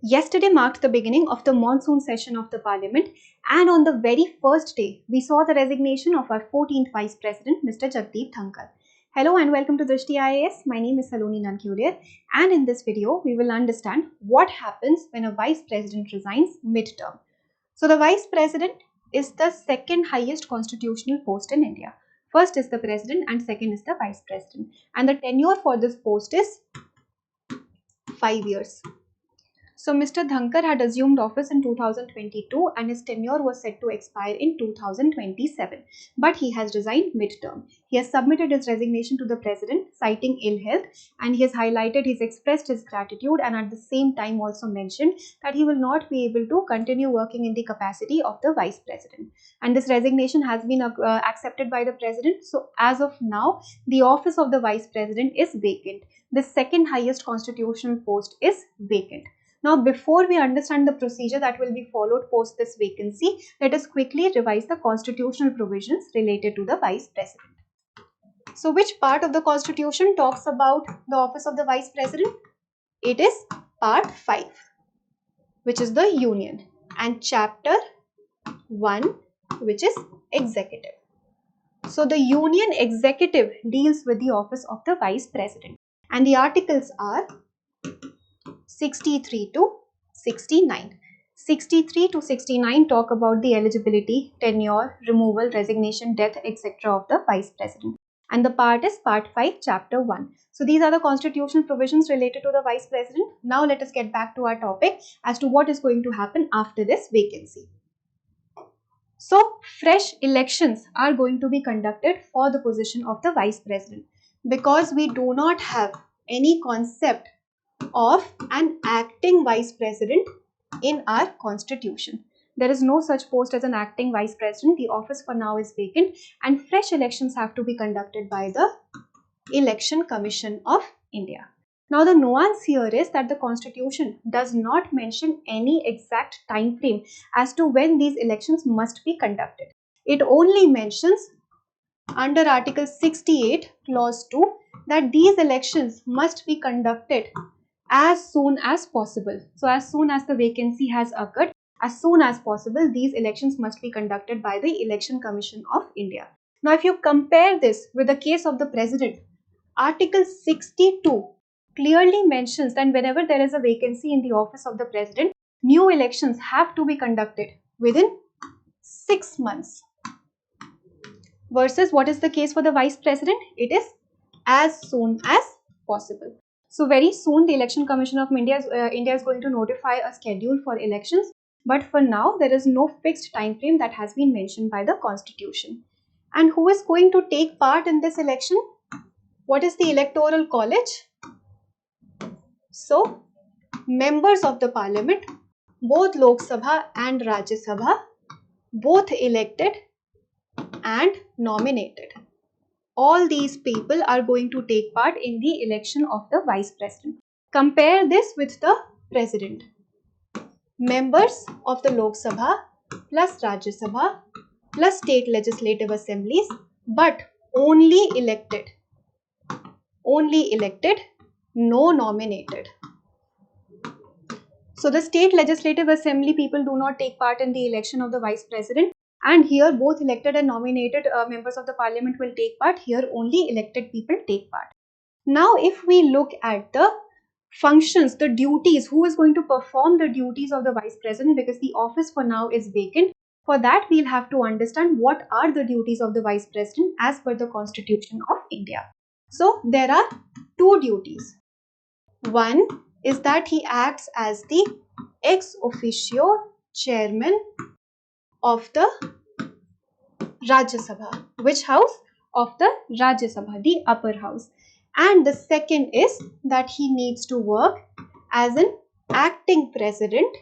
Yesterday marked the beginning of the monsoon session of the Parliament, and on the very first day, we saw the resignation of our 14th Vice President, Mr. Jagdeep Dhankhar. Hello and welcome to Drishti IAS. My name is Saloni Nankyurier, and in this video, we will understand what happens when a Vice President resigns mid-term. So, the Vice President is the second highest constitutional post in India. First is the President and second is the Vice President. And the tenure for this post is 5 years. So, Mr. Dhankhar had assumed office in 2022 and his tenure was set to expire in 2027. But he has resigned mid-term. He has submitted his resignation to the President, citing ill health, and he has he's expressed his gratitude and at the same time also mentioned that he will not be able to continue working in the capacity of the Vice President. And this resignation has been accepted by the President. So, as of now, the office of the Vice President is vacant. The second highest constitutional post is vacant. Now, before we understand the procedure that will be followed post this vacancy, let us quickly revise the constitutional provisions related to the Vice President. So, which part of the Constitution talks about the office of the Vice President? It is Part 5, which is the Union, and Chapter 1, which is Executive. So, the Union Executive deals with the office of the Vice President, and the articles are 63 to 69. 63 to 69 talk about the eligibility, tenure, removal, resignation, death, etc. of the Vice President. And the part is Part 5, Chapter 1. So these are the constitutional provisions related to the Vice President. Now let us get back to our topic as to what is going to happen after this vacancy. So fresh elections are going to be conducted for the position of the Vice President because we do not have any concept of an acting Vice President in our Constitution. There is no such post as an acting Vice President. The office for now is vacant and fresh elections have to be conducted by the Election Commission of India. Now the nuance here is that the Constitution does not mention any exact time frame as to when these elections must be conducted. It only mentions under Article 68 Clause 2 that these elections must be conducted as soon as possible. So as soon as the vacancy has occurred, as soon as possible, these elections must be conducted by the Election Commission of India. Now if you compare this with the case of the President, Article 62 clearly mentions that whenever there is a vacancy in the office of the President, new elections have to be conducted within 6 months. Versus what is the case for the Vice President? It is as soon as possible. So very soon the Election Commission of India is going to notify a schedule for elections. But for now there is no fixed time frame that has been mentioned by the Constitution. And who is going to take part in this election? What is the Electoral College? So members of the Parliament, both Lok Sabha and Rajya Sabha, both elected and nominated. All these people are going to take part in the election of the Vice President. Compare this with the President. Members of the Lok Sabha plus Rajya Sabha plus state legislative assemblies, but only elected, no nominated. So the state legislative assembly people do not take part in the election of the Vice President. And here both elected and nominated members of the Parliament will take part. Here only elected people take part. Now if we look at the functions, the duties, who is going to perform the duties of the Vice President, because the office for now is vacant. For that we'll have to understand what are the duties of the Vice President as per the Constitution of India. So there are two duties. One is that he acts as the ex officio chairman of the Rajya Sabha. Which house? Of the Rajya Sabha, the upper house. And the second is that he needs to work as an acting president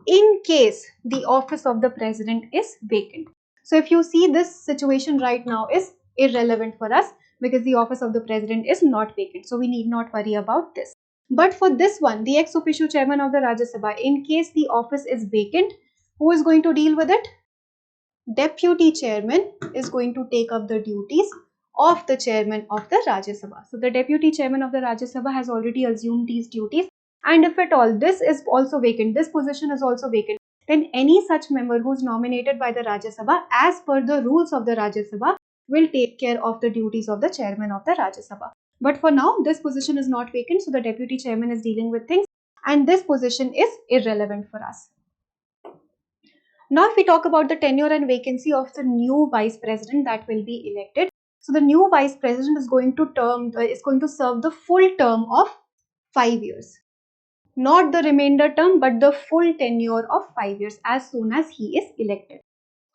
in case the office of the President is vacant. So if you see, this situation right now is irrelevant for us because the office of the President is not vacant. So we need not worry about this. But for this one, the ex officio chairman of the Rajya Sabha, in case the office is vacant, who is going to deal with it? Deputy chairman is going to take up the duties of the chairman of the Rajya Sabha. So the deputy chairman of the Rajya Sabha has already assumed these duties and if at all this is also vacant, this position is also vacant, then any such member who is nominated by the Rajya Sabha as per the rules of the Rajya Sabha will take care of the duties of the chairman of the Rajya Sabha. But for now, this position is not vacant, so the deputy chairman is dealing with things, and this position is irrelevant for us. Now, if we talk about the tenure and vacancy of the new vice president that will be elected, so the new vice president is going to serve the full term of 5 years. Not the remainder term, but the full tenure of 5 years as soon as he is elected.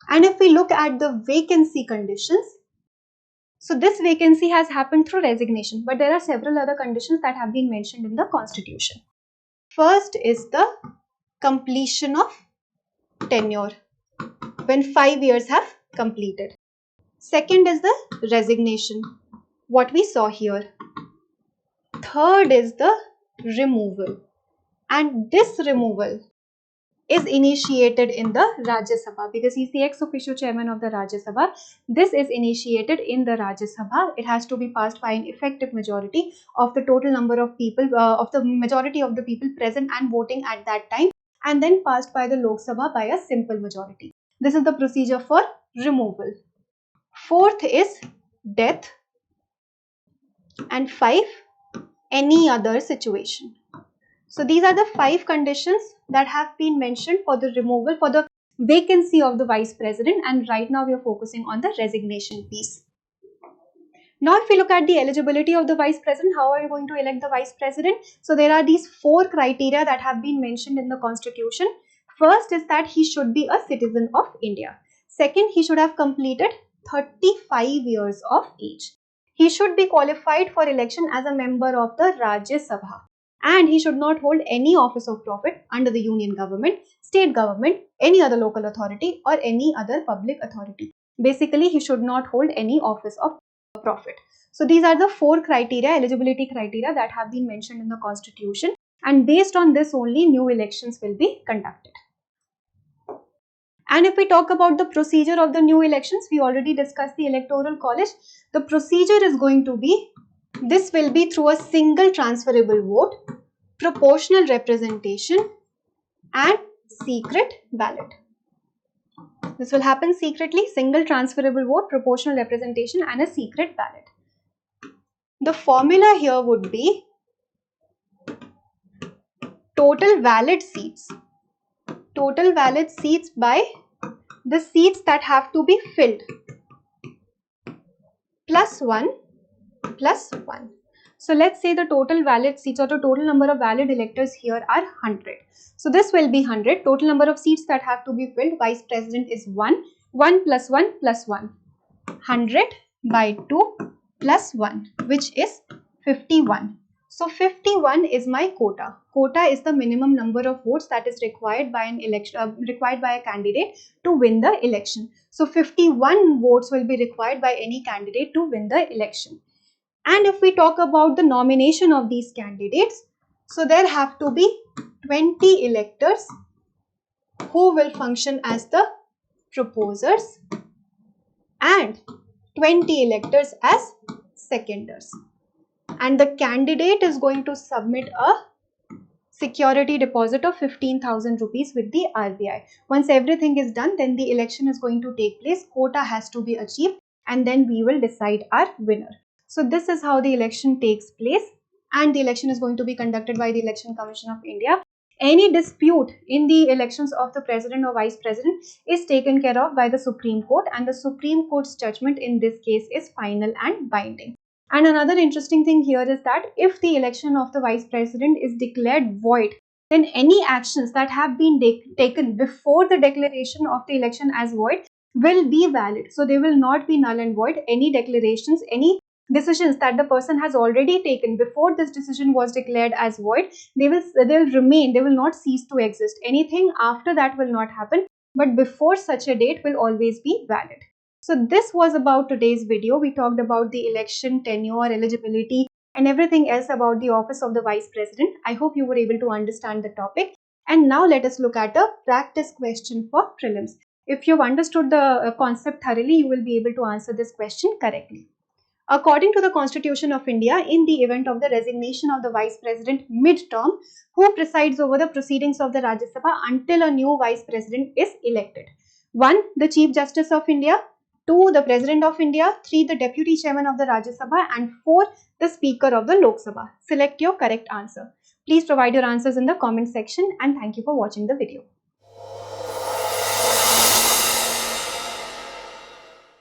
And if we look at the vacancy conditions, so this vacancy has happened through resignation, but there are several other conditions that have been mentioned in the constitution. First is the completion of tenure, when 5 years have completed. Second is the resignation, what we saw here. Third is the removal, and this removal is initiated in the Rajya Sabha because he is the ex officio chairman of the Rajya Sabha. This is initiated in the Rajya Sabha. It has to be passed by an effective majority of the total number of people, of the majority of the people present and voting at that time, and then passed by the Lok Sabha by a simple majority. This is the procedure for removal. Fourth is death, and 5, any other situation. So these are the 5 conditions that have been mentioned for the removal, for the vacancy of the vice president, and right now we are focusing on the resignation piece. Now if we look at the eligibility of the vice president, how are you going to elect the vice president? So there are these 4 criteria that have been mentioned in the constitution. First is that he should be a citizen of India. Second, he should have completed 35 years of age. He should be qualified for election as a member of the Rajya Sabha. And he should not hold any office of profit under the union government, state government, any other local authority or any other public authority. Basically, he should not hold any office of profit. So these are the 4 criteria, eligibility criteria that have been mentioned in the constitution, and based on this only new elections will be conducted. And if we talk about the procedure of the new elections, we already discussed the electoral college. The procedure is going to be, this will be through a single transferable vote, proportional representation and secret ballot. This will happen secretly, single transferable vote, proportional representation and a secret ballot. The formula here would be total valid seats. Total valid seats by the seats that have to be filled plus 1 plus 1. So let's say the total valid seats or the total number of valid electors here are 100. So this will be 100. Total number of seats that have to be filled, vice president is 1. 1 plus 1 plus 1. 100 by 2 plus 1, which is 51. So 51 is my quota. Quota is the minimum number of votes that is required by an election, required by a candidate to win the election. So 51 votes will be required by any candidate to win the election. And if we talk about the nomination of these candidates, so there have to be 20 electors who will function as the proposers and 20 electors as seconders. And the candidate is going to submit a security deposit of 15,000 rupees with the RBI. Once everything is done, then the election is going to take place. Quota has to be achieved and then we will decide our winner. So this is how the election takes place, and the election is going to be conducted by the Election Commission of India. Any dispute in the elections of the president or vice president is taken care of by the Supreme Court, and the Supreme Court's judgment in this case is final and binding. And another interesting thing here is that if the election of the vice president is declared void, then any actions that have been taken before the declaration of the election as void will be valid. So they will not be null and void. Any declarations, any decisions that the person has already taken before this decision was declared as void, they will remain, they will not cease to exist. Anything after that will not happen, but before such a date will always be valid. So this was about today's video. We talked about the election, tenure, eligibility and everything else about the office of the vice president. I hope you were able to understand the topic. And now let us look at a practice question for prelims. If you've understood the concept thoroughly, you will be able to answer this question correctly. According to the Constitution of India, in the event of the resignation of the Vice President mid-term, who presides over the proceedings of the Rajya Sabha until a new Vice President is elected? 1. The Chief Justice of India. 2. The President of India. 3. The Deputy Chairman of the Rajya Sabha. And 4. The Speaker of the Lok Sabha. Select your correct answer. Please provide your answers in the comment section, and thank you for watching the video.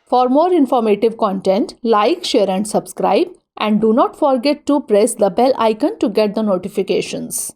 For more informative content, like, share and subscribe, and do not forget to press the bell icon to get the notifications.